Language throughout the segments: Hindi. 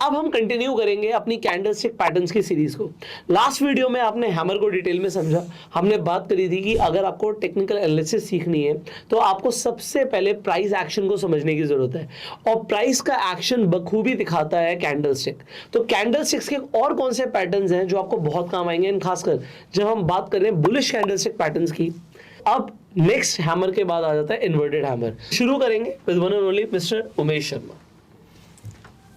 अब हम कंटिन्यू करेंगे अपनी कैंडलस्टिक पैटर्न्स की सीरीज को। लास्ट वीडियो में आपने हैमर को डिटेल में समझा। हमने बात करी थी कि अगर आपको टेक्निकल एनालिसिस सीखनी है तो आपको सबसे पहले प्राइस एक्शन को समझने की जरूरत है, और प्राइस का एक्शन बखूबी दिखाता है कैंडलस्टिक। तो कैंडलस्टिक्स के और कौन से पैटर्न्स हैं जो आपको बहुत काम आएंगे, खासकर जब हम बात कर रहे हैं बुलिश कैंडलस्टिक पैटर्न्स की। अब नेक्स्ट हैमर के बाद आ जाता है इन्वर्टेड हैमर। शुरू करेंगे with one and only mister Umesh Sharma.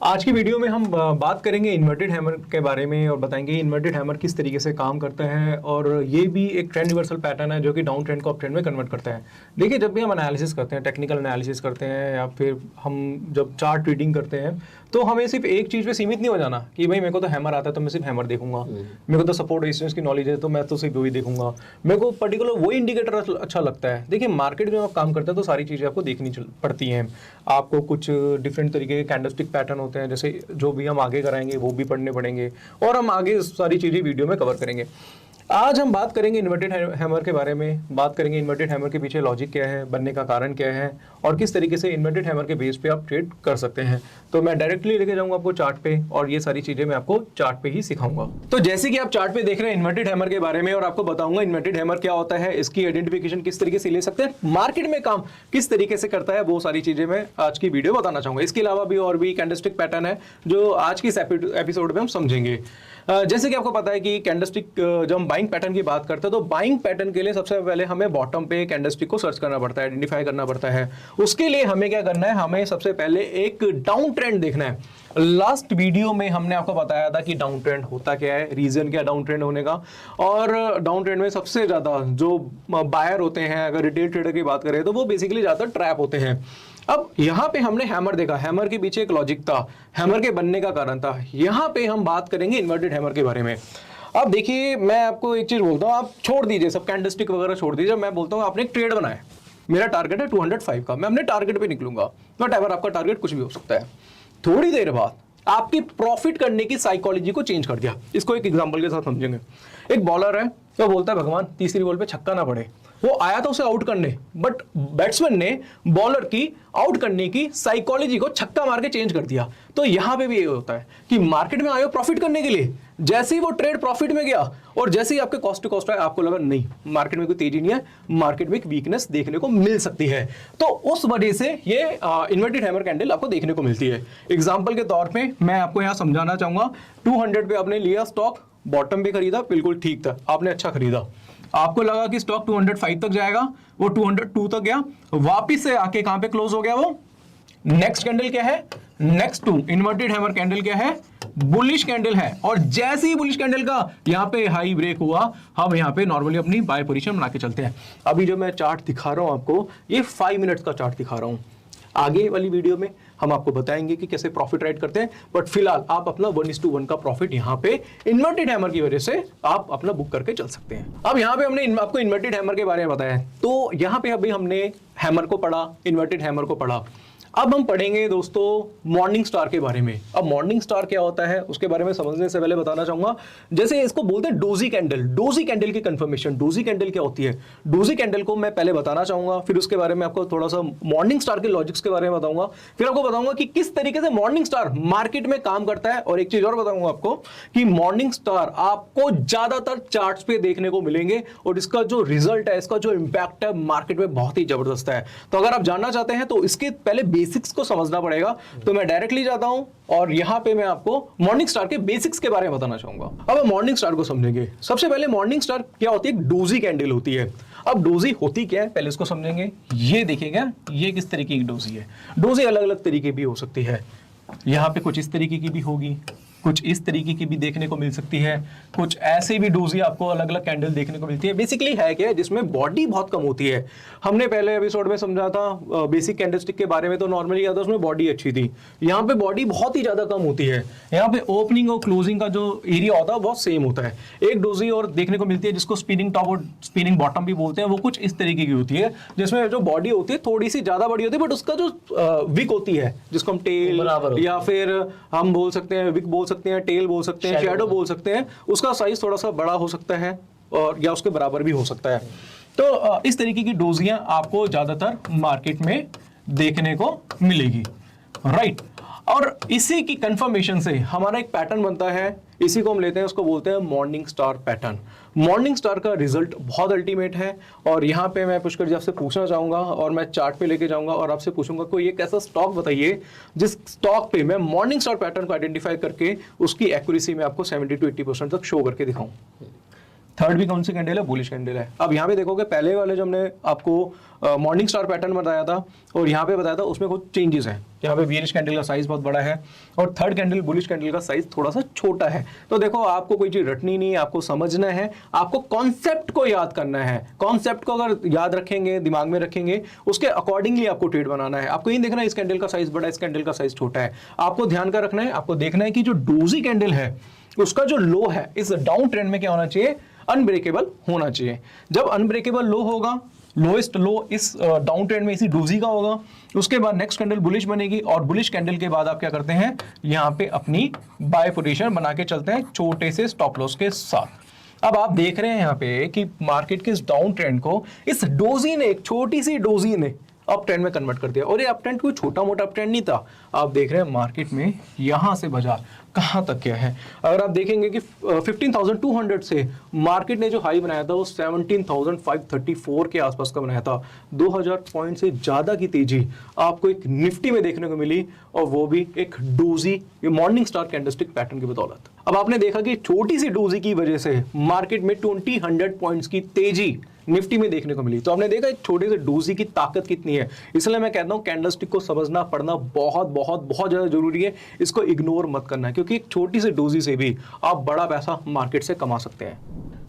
आज की वीडियो में हम बात करेंगे इन्वर्टेड हैमर के बारे में और बताएंगे इन्वर्टेड हैमर किस तरीके से काम करता है, और ये भी एक ट्रेंड रिवर्सल पैटर्न है जो कि डाउन ट्रेंड को अप ट्रेंड में कन्वर्ट करता है। देखिए, जब भी हम एनालिसिस करते हैं, टेक्निकल एनालिसिस करते हैं या फिर हम जब चार्ट रीडिंग करते हैं, तो हमें सिर्फ एक चीज़ पे सीमित नहीं हो जाना कि भाई मेरे को तो हैमर आता है तो मैं सिर्फ हैमर देखूंगा, मेरे को तो सपोर्ट रेजिस्टेंस की नॉलेज है तो मैं तो सिर्फ वही देखूंगा, मेरे को पर्टिकुलर वही इंडिकेटर अच्छा लगता है। देखिए, मार्केट में आप काम करते हैं तो सारी चीज़ें आपको देखनी पड़ती हैं। आपको कुछ डिफरेंट तरीके के कैंडलस्टिक पैटर्न होते हैं, जैसे जो भी हम आगे कराएंगे वो भी पढ़ने पड़ेंगे, और हम आगे सारी चीज़ें वीडियो में कवर करेंगे। आज हम बात करेंगे इन्वर्टेड हैमर के बारे में, बात करेंगे इन्वर्टेड हैमर के पीछे लॉजिक क्या है, बनने का कारण क्या है, और किस तरीके से इन्वर्टेड हैमर के बेस पे आप ट्रेड कर सकते हैं। तो मैं डायरेक्टली लेके जाऊंगा आपको चार्ट पे, और ये सारी चीजें मैं आपको चार्ट पे ही सिखाऊंगा। तो जैसे कि आप चार्ट पे देख रहे हैं इन्वर्टेड हैमर के बारे में, और आपको बताऊंगा इन्वर्टेड हैमर क्या होता है, इसकी आइडेंटिफिकेशन किस तरीके से ले सकते हैं, मार्केट में काम किस तरीके से करता है, वो सारी चीजें मैं आज की वीडियो बताना चाहूंगा। इसके अलावा भी और भी कैंडलस्टिक पैटर्न है जो आज की इस एपिसोड में हम समझेंगे। जैसे कि आपको पता है कि कैंडलस्टिक जब हम बाइंग पैटर्न की बात करते हैं तो बाइंग पैटर्न के लिए सबसे पहले हमें बॉटम पे कैंडलस्टिक को सर्च करना पड़ता है, आइडेंटिफाई करना पड़ता है। उसके लिए हमें क्या करना है, हमें सबसे पहले एक डाउन ट्रेंड देखना है। लास्ट वीडियो में हमने आपको बताया था कि डाउन ट्रेंड होता क्या है, रीजन क्या डाउन ट्रेंड होने का, और डाउन ट्रेंड में सबसे ज्यादा जो बायर होते हैं, अगर रिटेल ट्रेडर की बात करें तो वो बेसिकली ज्यादा ट्रैप होते हैं। अब यहाँ पे हमने हैमर देखा, हैमर के पीछे एक लॉजिक था, हैमर के बनने का कारण था। यहाँ पे हम बात करेंगे इन्वर्टेड हैमर के बारे में। अब देखिए, मैं आपको एक चीज बोलता हूँ, आप छोड़ दीजिए सब कैंडलस्टिक वगैरह छोड़ दीजिए। मैं बोलता हूँ आपने एक ट्रेड बनाया, मेरा टारगेट है 205 का, मैं अपने टारगेट पे निकलूंगा, बट एवर आपका टारगेट कुछ भी हो सकता है। थोड़ी देर बाद आपकी प्रॉफिट करने की साइकोलॉजी को चेंज कर दिया। इसको एक एग्जांपल के साथ समझेंगे। एक बॉलर है, तो बोलता है भगवान तीसरी बॉल पे छक्का ना पड़े। वो आया था उसे आउट करने, बट बैट्समैन ने बॉलर की आउट करने की साइकोलॉजी को छक्का मार के चेंज कर दिया। तो यहां पे भी ये होता है कि मार्केट में आए हो प्रॉफिट करने के लिए, जैसे ही वो ट्रेड प्रॉफिट में गया और जैसे ही आपके कॉस्ट टू कॉस्ट है, आपको लगा नहीं मार्केट में कोई तेजी नहीं है, मार्केट में एक वीकनेस देखने को मिल सकती है, तो उस वजह से ये इन्वर्टेड हैमर कैंडल आपको देखने को मिलती है। एग्जाम्पल के तौर पर मैं आपको यहाँ समझाना चाहूंगा, 200 पे आपने लिया स्टॉक, बॉटम पे खरीदा, बिल्कुल ठीक था, आपने अच्छा खरीदा, आपको लगा कि स्टॉक 205 तक जाएगा, वो 202 तक गया, वापिस से आके कहां पे क्लोज हो गया, वो नेक्स्ट कैंडल क्या है, next to inverted hammer candle क्या है, बुलिश कैंडल है। और जैसे ही बुलिश कैंडल का यहां पे हाई ब्रेक हुआ, हम यहां पे नॉर्मली अपनी बाय पोजीशन बना के चलते हैं। अभी जो मैं चार्ट दिखा रहा हूं आपको, ये 5 मिनट्स का चार्ट दिखा रहा हूं। आगे वाली वीडियो में हम आपको बताएंगे कि कैसे प्रॉफिट राइट करते हैं, बट फिलहाल आप अपना 1:1 का प्रॉफिट यहाँ पे इन्वर्टेड हैमर की वजह से आप अपना बुक करके चल सकते हैं। अब यहाँ पे हमने आपको इन्वर्टेड हैमर के बारे में बताया, तो यहाँ पे अभी हमने हैमर को पढ़ा, इन्वर्टेड हैमर को पढ़ा। अब हम पढ़ेंगे दोस्तों मॉर्निंग स्टार के बारे में। अब मॉर्निंग स्टार क्या होता है उसके बारे में समझने से पहले बताना चाहूंगा, जैसे इसको बोलते हैं डोजी कैंडल। डोजी कैंडल की कंफर्मेशन, डोजी कैंडल क्या होती है, डोजी कैंडल को मैं पहले बताना चाहूंगा, फिर उसके बारे में आपको थोड़ा सा मॉर्निंग स्टार के लॉजिक्स के बारे में बताऊंगा, फिर आपको बताऊंगा कि किस तरीके से मॉर्निंग स्टार मार्केट में काम करता है। और एक चीज और बताऊंगा आपको कि मॉर्निंग स्टार आपको ज्यादातर चार्ट्स पे देखने को मिलेंगे, और इसका जो रिजल्ट है, इसका जो इंपैक्ट है मार्केट में बहुत ही जबरदस्त है। तो अगर आप जानना चाहते हैं तो इसके पहले बेसिक्स को समझना पड़ेगा। तो मैं डायरेक्टली जाता हूं और यहां पे मैं आपको मॉर्निंग स्टार के बेसिक्स के बारे में बताना चाहूंगा। अब हम मॉर्निंग स्टार को समझेंगे। सबसे पहले मॉर्निंग स्टार क्या होती है, एक डोजी कैंडल होती है। अब डोजी होती क्या है पहले इसको समझेंगे। ये देखिएगा, ये किस तरीके की डोजी है। डोजी अलग अलग तरीके भी हो सकती है, यहां पे कुछ इस तरीके की भी होगी, कुछ इस तरीके की भी देखने को मिल सकती है, कुछ ऐसे भी डोजी आपको अलग अलग कैंडल देखने को मिलती है। बेसिकली है क्या, जिसमें बॉडी बहुत कम होती है। हमने पहले एपिसोड में समझा था बेसिक कैंडलस्टिक के बारे में, तो नॉर्मली क्या था उसमें बॉडी अच्छी थी। यहाँ पे बॉडी बहुत ही ज्यादा कम होती है। यहाँ पे ओपनिंग और क्लोजिंग का जो एरिया होता है बहुत सेम होता है। एक डोजी और देखने को मिलती है जिसको स्पिनिंग टॉप और स्पिनिंग बॉटम भी बोलते हैं, वो कुछ इस तरीके की होती है, जिसमें जो बॉडी होती है थोड़ी सी ज्यादा बड़ी होती है, बट उसका जो विक होती है, जिसको हम टेल या फिर हम बोल सकते हैं विक बोल सकते हैं, टेल बोल सकते हैं, शैडो बोल सकते हैं, उसका साइज थोड़ा सा बड़ा हो सकता है और या उसके बराबर भी हो सकता है। तो इस तरीके की डोजियां आपको ज्यादातर मार्केट में देखने को मिलेगी, राइट। और इसी की कंफर्मेशन से हमारा एक पैटर्न बनता है, इसी को हम लेते हैं, उसको बोलते हैं morning star pattern. Morning star का रिजल्ट बहुत अल्टीमेट है और यहाँ पे मैं पुष्कर जी आपसे पूछना चाहूंगा और मैं चार्ट पे लेके जाऊंगा और आपसे पूछूंगा कोई एक ऐसा स्टॉक बताइए जिस स्टॉक पे मैं मॉर्निंग स्टार पैटर्न को आइडेंटिफाई करके उसकी एक्यूरेसी में आपको 70 to 80% तक शो करके दिखाऊं। थर्ड भी कौन सी कैंडल है? बुलिश कैंडल है। अब यहाँ पे देखोगे पहले वाले जो हमने आपको मॉर्निंग स्टार पैटर्न बताया था और यहाँ पे बताया था उसमें कुछ चेंजेस हैं। यहाँ पे बियरिश कैंडल का साइज बहुत बड़ा है और थर्ड कैंडल बुलिश कैंडल का साइज थोड़ा सा छोटा है। तो देखो आपको कोई चीज रटनी नहीं, आपको समझना है, आपको कॉन्सेप्ट को याद करना है। कॉन्सेप्ट को अगर याद रखेंगे, दिमाग में रखेंगे, उसके अकॉर्डिंगली आपको ट्रेड बनाना है। आपको ये देखना है इस कैंडल का साइज बड़ा है, इस कैंडल का साइज छोटा है। आपको ध्यान का रखना है, आपको देखना है कि जो डोजी कैंडल है उसका जो लो है इस डाउन ट्रेंड में क्या होना चाहिए? अनब्रेकेबल होना चाहिए। जब अनब्रेकेबल लो होगा, लोएस्ट लो इस डाउन ट्रेंड में इसी डोजी का होगा, उसके बाद नेक्स्ट कैंडल बुलिश बनेगी और बुलिश कैंडल के बाद आप क्या करते हैं? यहाँ पे अपनी बाय पोजीशन बना के चलते हैं छोटे से स्टॉप लॉस के साथ। अब आप देख रहे हैं यहाँ पे कि मार्केट के इस डाउन ट्रेंड को इस डोजी ने, एक छोटी सी डोजी ने अप ट्रेंड में कन्वर्ट कर दिया। और ये अप ट्रेंड कोई छोटा मोटा अप ट्रेंड नहीं था। आप देख रहे हैं मार्केट में यहां से बाजार कहां तक क्या है। अगर आप देखेंगे कि 15,200 से मार्केट ने जो हाई बनाया था वो 17,534 के आसपास का बनाया था। 2000 पॉइंट से ज्यादा की तेजी आपको एक निफ्टी में देखने को मिली और वो भी एक doji morning star candlestick pattern की बदौलत। अब आपने देखा कि छोटी सी डोजी की वजह से मार्केट में 20-100 पॉइंट्स की तेजी निफ्टी में देखने को मिली। तो आपने देखा एक छोटे से डोजी की ताकत कितनी है। इसलिए मैं कहता हूं कैंडलस्टिक को समझना पढ़ना बहुत बहुत बहुत ज्यादा जरूरी है। इसको इग्नोर मत करना क्योंकि एक छोटी सी डोजी से भी आप बड़ा पैसा मार्केट से कमा सकते हैं।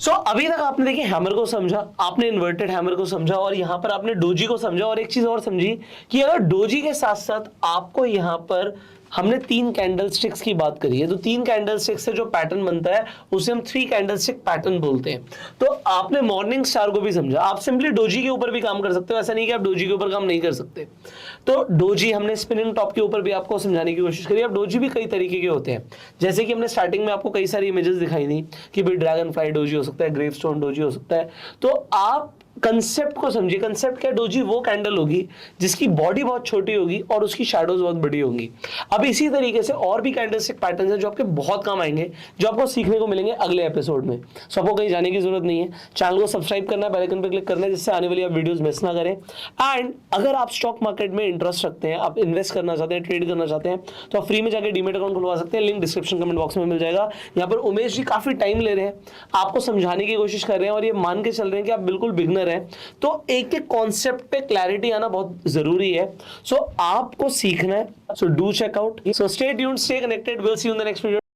अभी तक आपने देखिए हैमर को समझा, आपने इन्वर्टेड हैमर को समझा और यहां पर आपने डोजी को समझा। और एक चीज और समझी कि अगर डोजी के साथ साथ आपको यहां पर हमने 3 कैंडलस्टिक्स की बात करी है, तो 3 कैंडलस्टिक्स से जो पैटर्न बनता है उसे हम 3 कैंडलस्टिक पैटर्न बोलते हैं। तो आपने मॉर्निंग स्टार को भी समझा। आप सिंपली डोजी के ऊपर भी काम कर सकते हो, ऐसा नहीं कि आप डोजी के ऊपर काम नहीं कर सकते। तो डोजी हमने स्पिनिंग टॉप के ऊपर भी आपको समझाने की कोशिश करी। अब डोजी भी कई तरीके के होते हैं, जैसे कि हमने स्टार्टिंग में आपको कई सारी इमेजेस दिखाई दी कि भाई ड्रैगन फ्लाई डोजी हो सकता है, ग्रेवस्टोन डोजी हो सकता है। तो आप कंसेप्ट को समझिए। कंसेप्ट क्या? डोजी वो कैंडल होगी जिसकी बॉडी बहुत छोटी होगी और उसकी शैडोज बहुत बड़ी होंगी। अब इसी तरीके से और भी कैंडलस्टिक पैटर्न्स हैं जो आपके बहुत काम आएंगे, जो आपको सीखने को मिलेंगे अगले एपिसोड में। सो आपको कहीं जाने की जरूरत नहीं है, चैनल को सब्सक्राइब करना है, बेल आइकन पर क्लिक करना है जिससे आने वाली आप वीडियोस मिस ना करें। एंड अगर आप स्टॉक मार्केट में इंटरेस्ट रखते हैं, आप इन्वेस्ट करना चाहते हैं, ट्रेड करना चाहते हैं, तो आप फ्री में जाकर डीमेट अकाउंट खुलवा सकते हैं। लिंक डिस्क्रिप्शन कमेंट बॉक्स में मिल जाएगा। यहाँ पर उमेश जी काफी टाइम ले रहे हैं, आपको समझाने की कोशिश कर रहे हैं और ये मान के चल रहे हैं कि आप बिल्कुल बिगनर हैं। तो एक एक कॉन्सेप्ट पे क्लैरिटी आना बहुत जरूरी है। सो आपको सीखना है। So do check out. So stay tuned, stay connected. Will see you in the next video.